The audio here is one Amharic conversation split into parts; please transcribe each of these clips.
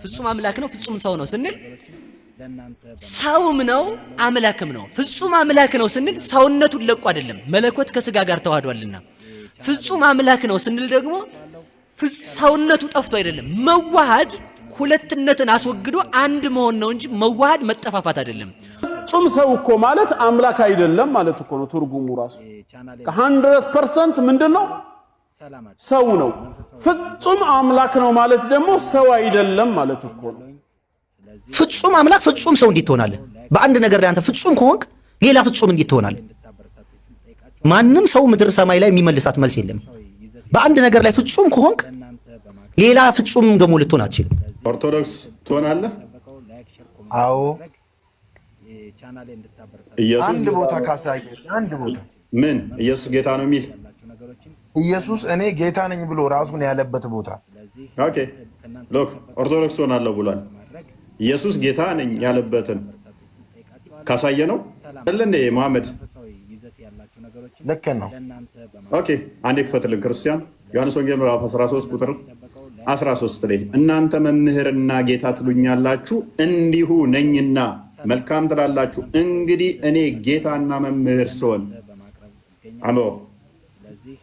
ፍጹም አምላክ ነው ፍጹም ሰው ነው ስንል ሰውም ነው አምላክም ነው። ፍጹም አምላክ ነው ስንል ሰውነቱን ለቆ አይደለም መለኮት ከስጋ ጋር ተዋህዷልና። ፍጹም አምላክ ነው ስንል ደግሞ ሰውነቱ ጠፍቶ አይደለም። መዋሃድ ሁለትነትን አስወግዶ አንድ መሆን ነው እንጂ መዋሃድ መጠፋፋት አይደለም። ፍጹም ሰው እኮ ማለት አምላክ አይደለም ማለት እኮ ነው ትርጉሙ ራሱ። 100% ምንድነው? ሰው ነው። ፍጹም አምላክ ነው ማለት ደግሞ ሰው አይደለም ማለት እኮ ነው። ፍጹም አምላክ ፍጹም ሰው እንዴት ትሆናለህ? በአንድ ነገር ላይ አንተ ፍጹም ከሆንክ ሌላ ፍጹም እንዴት ትሆናለህ? ማንም ሰው ምድር ሰማይ ላይ የሚመልሳት መልስ የለም። በአንድ ነገር ላይ ፍጹም ከሆንክ ሌላ ፍጹም ደግሞ ልትሆን አትችልም። ኦርቶዶክስ ትሆናለህ? አዎ። ኢየሱስ አንድ ቦታ ካሳየ አንድ ቦታ ምን ኢየሱስ ጌታ ነው የሚል ኢየሱስ እኔ ጌታ ነኝ ብሎ ራሱን ያለበት ቦታ ኦኬ ሎክ ኦርቶዶክስ ሆናለሁ ብሏል። ኢየሱስ ጌታ ነኝ ያለበትን ካሳየ ነው አይደል መሐመድ? ልክ ነው። ኦኬ አንዴ ክፈትልን ክርስቲያን ዮሐንስ ወንጌል ምዕራፍ 13 ቁጥር 13 ላይ እናንተ መምህርና ጌታ ትሉኛላችሁ እንዲሁ ነኝና መልካም ትላላችሁ። እንግዲህ እኔ ጌታና መምህር ስሆን አሞ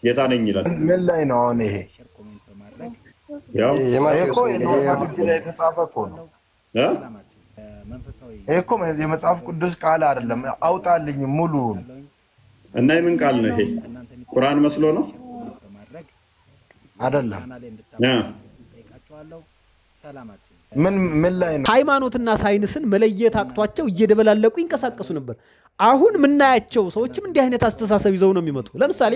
ጌታ ነኝ ይላል። ምን ላይ ነው አሁን ይሄ? ያው እኮ የተጻፈ እኮ ነው። እኮ የመጽሐፍ ቅዱስ ቃል አይደለም። አውጣልኝ ሙሉውን እና የምን ቃል ነው ይሄ? ቁርአን መስሎ ነው አይደለም? ምን ላይ ነው? ሃይማኖትና ሳይንስን መለየት አቅቷቸው እየደበላለቁ ይንቀሳቀሱ ነበር። አሁን ምናያቸው ሰዎችም እንዲህ አይነት አስተሳሰብ ይዘው ነው የሚመጡ። ለምሳሌ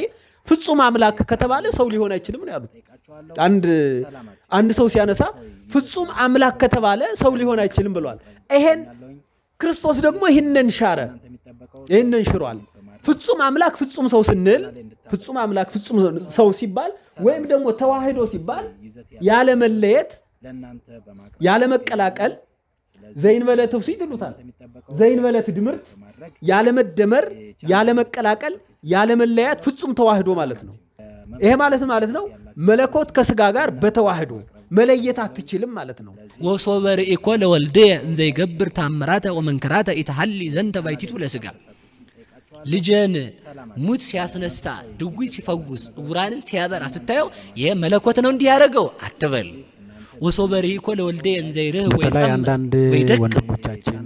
ፍጹም አምላክ ከተባለ ሰው ሊሆን አይችልም ነው ያሉት። አንድ ሰው ሲያነሳ ፍጹም አምላክ ከተባለ ሰው ሊሆን አይችልም ብለዋል። ይሄን ክርስቶስ ደግሞ ይሄንን ሻረ፣ ይሄንን ሽሯል። ፍጹም አምላክ ፍጹም ሰው ስንል ፍጹም አምላክ ፍጹም ሰው ሲባል ወይም ደግሞ ተዋህዶ ሲባል ያለ መለየት ያለ መቀላቀል ዘይን በለ ተፍሲት ይሉታል። ዘይን በለ ትድምርት ያለ መደመር ያለ መቀላቀል ያለ መለያት ፍጹም ተዋህዶ ማለት ነው። ይሄ ማለት ነው መለኮት ከስጋ ጋር በተዋህዶ መለየት አትችልም ማለት ነው። ወሶበር ኢኮ ለወልደ እንዘ ይገብር ታምራተ ወመንከራተ ኢተሐሊ ዘንተ ባይቲቱ ለስጋ ልጅን ሙት ሲያስነሳ ድዊ ሲፈውስ ዕውራንን ሲያበራ ስታየው ይሄ መለኮት ነው እንዲህ ያደረገው አትበል። ወሶበር ኢኮ ለወልደ እንዘ ይርህ ወይ ወንድሞቻችን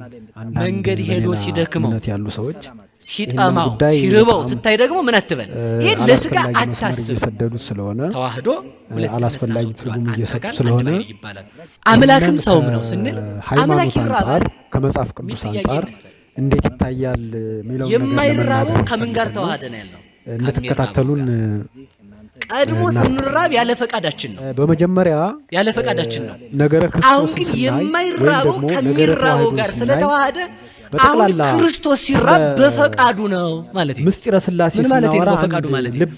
መንገድ ሄዶ ሲደክመው ያሉ ሰዎች ሲጣማው ሲርበው ስታይ ደግሞ ምን አትበል። ይሄ ለስጋ አታስብ። የሰደዱት ስለሆነ ተዋህዶ አላስፈላጊ ትርጉም እየሰጡ ስለሆነ አምላክም ሰውም ነው ስንል አምላክ ይራባል ከመጽሐፍ ቅዱስ አንፃር እንዴት ይታያል የሚለው ነገር የማይራበው ከምን ጋር ተዋህደ ነው ያለው። እንድትከታተሉን ቀድሞ ስንራብ ያለ ፈቃዳችን ነው። በመጀመሪያ ያለ ፈቃዳችን ነው። ነገረ ክርስቶስ አሁን ግን የማይራበው ከሚራበው ጋር ስለተዋህደ አሁን ክርስቶስ ሲራብ በፈቃዱ ነው ማለት ነው። ምስጢረ ሥላሴ ስናወራ በፈቃዱ ማለት ነው። ልብ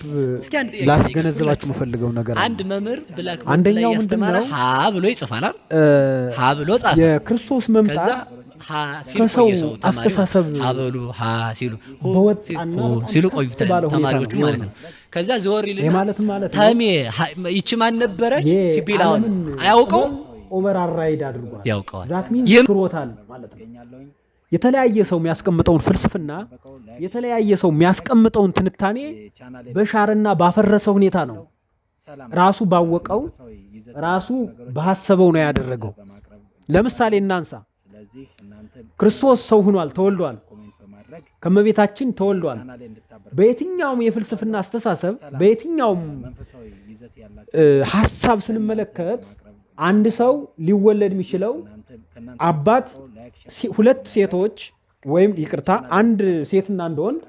ላስገነዘባችሁ የምፈልገው ነገር አንድ መምህር ብላክ አንደኛው ምንድነው ሀ ብሎ ይጽፋል። ሀ ብሎ ጻፈ። የክርስቶስ መምጣት ከሰው አስተሳሰብ አበሉ ሀ ሲሉ ቆዩ ተማሪዎቹ ማለት ነው። ከዛ ዘወር ይልና ታሜ ይቺ ማን ነበረች ሲቢላው አያውቀው ኦቨርራይድ አድርጓል። ያውቀዋል ዛት ሚንስ ክሮታል ማለት ነው። የተለያየ ሰው የሚያስቀምጠውን ፍልስፍና የተለያየ ሰው የሚያስቀምጠውን ትንታኔ በሻርና ባፈረሰው ሁኔታ ነው ራሱ ባወቀው ራሱ በሐሰበው ነው ያደረገው። ለምሳሌ እናንሳ። ክርስቶስ ሰው ሆኗል፣ ተወልዷል፣ ከመቤታችን ተወልዷል። በየትኛውም የፍልስፍና አስተሳሰብ በየትኛውም ሐሳብ ስንመለከት አንድ ሰው ሊወለድ የሚችለው አባት ሁለት ሴቶች ወይም ይቅርታ አንድ ሴትና አንድ ወንድ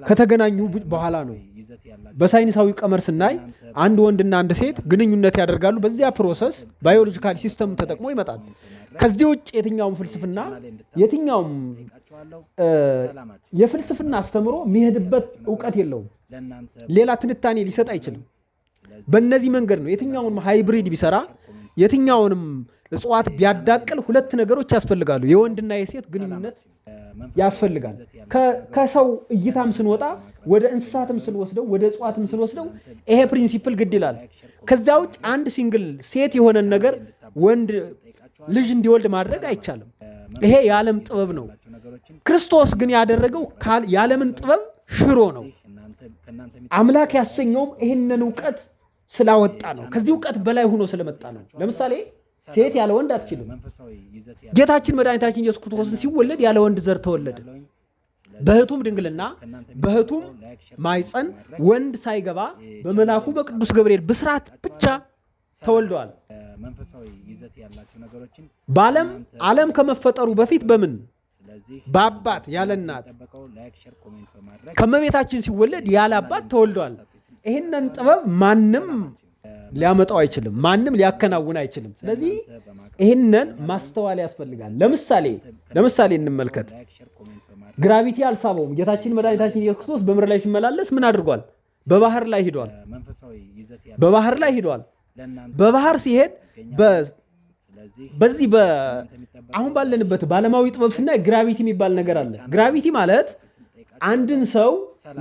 ከተገናኙ በኋላ ነው። በሳይንሳዊ ቀመር ስናይ አንድ ወንድና አንድ ሴት ግንኙነት ያደርጋሉ። በዚያ ፕሮሰስ ባዮሎጂካል ሲስተም ተጠቅሞ ይመጣል። ከዚህ ውጭ የትኛውም ፍልስፍና የትኛውም የፍልስፍና አስተምሮ የሚሄድበት ዕውቀት የለውም። ሌላ ትንታኔ ሊሰጥ አይችልም። በእነዚህ መንገድ ነው የትኛውንም ሃይብሪድ ቢሰራ የትኛውንም እጽዋት ቢያዳቅል ሁለት ነገሮች ያስፈልጋሉ። የወንድና የሴት ግንኙነት ያስፈልጋል። ከሰው እይታም ስንወጣ ወደ እንስሳትም ስንወስደው ወደ እጽዋትም ስንወስደው ይሄ ፕሪንሲፕል ግድ ይላል። ከዛ ውጭ አንድ ሲንግል ሴት የሆነን ነገር ወንድ ልጅ እንዲወልድ ማድረግ አይቻልም። ይሄ የዓለም ጥበብ ነው። ክርስቶስ ግን ያደረገው የዓለምን ጥበብ ሽሮ ነው። አምላክ ያሰኘውም ይህንን እውቀት ስላወጣ ነው። ከዚህ እውቀት በላይ ሆኖ ስለመጣ ነው። ለምሳሌ ሴት ያለ ወንድ አትችልም። ጌታችን መድኃኒታችን ኢየሱስ ክርስቶስን ሲወለድ ያለ ወንድ ዘር ተወለደ። በህቱም ድንግልና በህቱም ማይፀን ወንድ ሳይገባ በመልአኩ በቅዱስ ገብርኤል ብስራት ብቻ ተወልደዋል። ዓለም ከመፈጠሩ በፊት በምን በአባት ያለ እናት ከመቤታችን ሲወለድ ያለ አባት ተወልደዋል። ይህንን ጥበብ ማንም ሊያመጣው አይችልም፣ ማንም ሊያከናውን አይችልም። ስለዚህ ይህንን ማስተዋል ያስፈልጋል። ለምሳሌ እንመልከት። ግራቪቲ አልሳበውም። ጌታችን መድኃኒታችን ኢየሱስ ክርስቶስ በምድር ላይ ሲመላለስ ምን አድርጓል? በባህር ላይ ሂዷል። በባህር ሲሄድ በዚህ አሁን ባለንበት ባለማዊ ጥበብ ስናይ ግራቪቲ የሚባል ነገር አለ። ግራቪቲ ማለት አንድን ሰው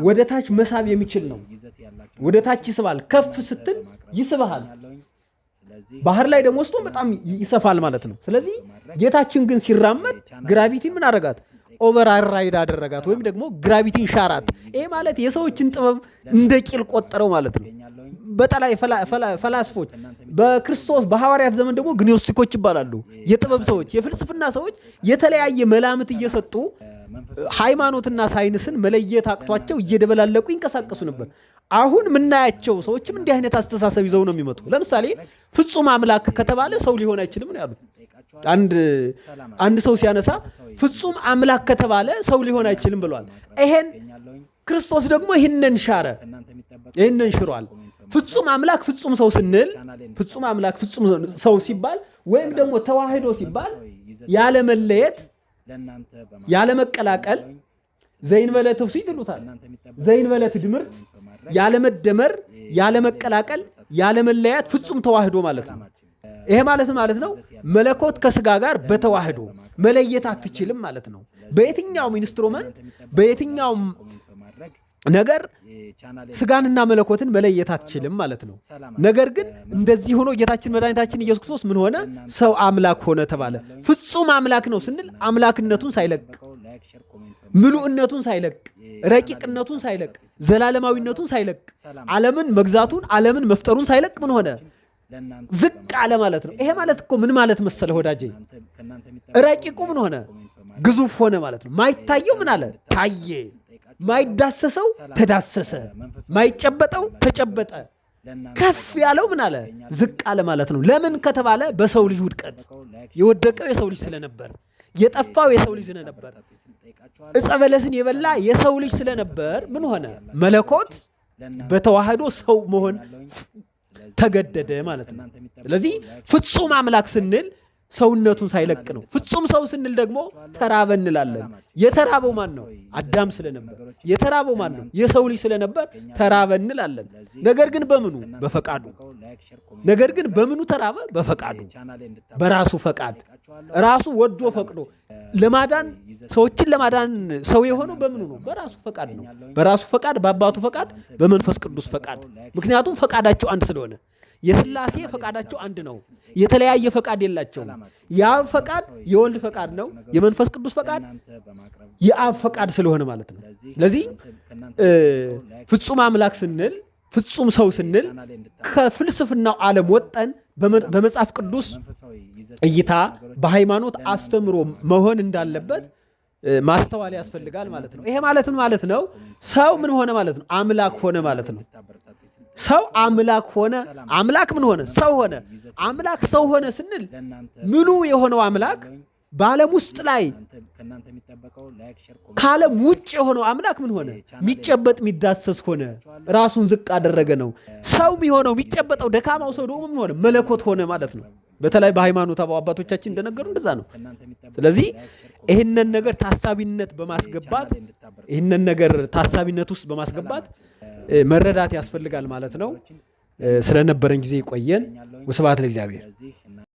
ወደ ታች መሳብ የሚችል ነው። ወደ ታች ይስባል። ከፍ ስትል ይስብሃል። ባህር ላይ ደግሞ ወስዶ በጣም ይሰፋል ማለት ነው። ስለዚህ ጌታችን ግን ሲራመድ ግራቪቲን ምን አደረጋት? ኦቨርራይድ አደረጋት፣ ወይም ደግሞ ግራቪቲን ሻራት። ይሄ ማለት የሰዎችን ጥበብ እንደ ቂል ቆጠረው ማለት ነው። በጠላይ ፈላስፎች በክርስቶስ በሐዋርያት ዘመን ደግሞ ግኖስቲኮች ይባላሉ። የጥበብ ሰዎች፣ የፍልስፍና ሰዎች የተለያየ መላምት እየሰጡ ሃይማኖትና ሳይንስን መለየት አቅቷቸው እየደበላለቁ ይንቀሳቀሱ ነበር። አሁን የምናያቸው ሰዎችም እንዲህ አይነት አስተሳሰብ ይዘው ነው የሚመጡ። ለምሳሌ ፍጹም አምላክ ከተባለ ሰው ሊሆን አይችልም ነው ያሉት። አንድ ሰው ሲያነሳ ፍጹም አምላክ ከተባለ ሰው ሊሆን አይችልም ብሏል። ይሄን ክርስቶስ ደግሞ ይህንን ሻረ፣ ይህንን ሽሯል። ፍጹም አምላክ ፍጹም ሰው ስንል ፍጹም አምላክ ፍጹም ሰው ሲባል ወይም ደግሞ ተዋህዶ ሲባል ያለ መለየት ያለ መቀላቀል ዘይንበለ ትውፊት ይሉታል። ዘይንበለ ትድምርት ያለ መደመር ያለ መቀላቀል ያለ መለያት ፍጹም ተዋህዶ ማለት ነው። ይሄ ማለት ነው መለኮት ከስጋ ጋር በተዋህዶ መለየት አትችልም ማለት ነው። በየትኛውም ኢንስትሩመንት በየትኛውም ነገር ስጋንና መለኮትን መለየት አትችልም ማለት ነው። ነገር ግን እንደዚህ ሆኖ ጌታችን መድኃኒታችን ኢየሱስ ክርስቶስ ምን ሆነ? ሰው አምላክ ሆነ ተባለ። ፍጹም አምላክ ነው ስንል አምላክነቱን ሳይለቅ፣ ምሉዕነቱን ሳይለቅ፣ ረቂቅነቱን ሳይለቅ፣ ዘላለማዊነቱን ሳይለቅ፣ ዓለምን መግዛቱን ዓለምን መፍጠሩን ሳይለቅ ምን ሆነ? ዝቅ አለ ማለት ነው። ይሄ ማለት እኮ ምን ማለት መሰለ ወዳጄ? ረቂቁ ምን ሆነ? ግዙፍ ሆነ ማለት ነው። ማይታየው ምን አለ? ታየ። ማይዳሰሰው ተዳሰሰ። ማይጨበጠው ተጨበጠ። ከፍ ያለው ምን አለ? ዝቅ አለ ማለት ነው። ለምን ከተባለ በሰው ልጅ ውድቀት የወደቀው የሰው ልጅ ስለነበር፣ የጠፋው የሰው ልጅ ስለነበር፣ ዕፀ በለስን የበላ የሰው ልጅ ስለነበር ምን ሆነ? መለኮት በተዋህዶ ሰው መሆን ተገደደ ማለት ነው። ስለዚህ ፍጹም አምላክ ስንል ሰውነቱን ሳይለቅ ነው። ፍጹም ሰው ስንል ደግሞ ተራበ እንላለን። የተራበው ማን ነው? አዳም ስለነበር። የተራበው ማን ነው? የሰው ልጅ ስለነበር ተራበ እንላለን። ነገር ግን በምኑ? በፈቃዱ። ነገር ግን በምኑ ተራበ? በፈቃዱ፣ በራሱ ፈቃድ፣ ራሱ ወዶ ፈቅዶ ለማዳን ሰዎችን ለማዳን ሰው የሆነው በምኑ ነው? በራሱ ፈቃድ ነው። በራሱ ፈቃድ፣ በአባቱ ፈቃድ፣ በመንፈስ ቅዱስ ፈቃድ። ምክንያቱም ፈቃዳቸው አንድ ስለሆነ የሥላሴ ፈቃዳቸው አንድ ነው። የተለያየ ፈቃድ የላቸውም። የአብ ፈቃድ የወልድ ፈቃድ ነው። የመንፈስ ቅዱስ ፈቃድ የአብ ፈቃድ ስለሆነ ማለት ነው። ስለዚህ ፍጹም አምላክ ስንል ፍጹም ሰው ስንል ከፍልስፍናው ዓለም ወጠን በመጽሐፍ ቅዱስ እይታ በሃይማኖት አስተምሮ መሆን እንዳለበት ማስተዋል ያስፈልጋል ማለት ነው። ይሄ ማለት ነው ሰው ምን ሆነ ማለት ነው? አምላክ ሆነ ማለት ነው። ሰው አምላክ ሆነ። አምላክ ምን ሆነ? ሰው ሆነ። አምላክ ሰው ሆነ ስንል ምሉ የሆነው አምላክ በዓለም ውስጥ ላይ ከዓለም ውጭ የሆነው አምላክ ምን ሆነ? የሚጨበጥ የሚዳሰስ ሆነ። ራሱን ዝቅ አደረገ ነው። ሰው የሚሆነው የሚጨበጠው ደካማው ሰው ደግሞ ምን ሆነ? መለኮት ሆነ ማለት ነው። በተለይ በሃይማኖት አባቶቻችን እንደነገሩ እንደዛ ነው። ስለዚህ ይህንን ነገር ታሳቢነት ውስጥ በማስገባት መረዳት ያስፈልጋል ማለት ነው። ስለነበረን ጊዜ ይቆየን። ወስብሐት ለእግዚአብሔር።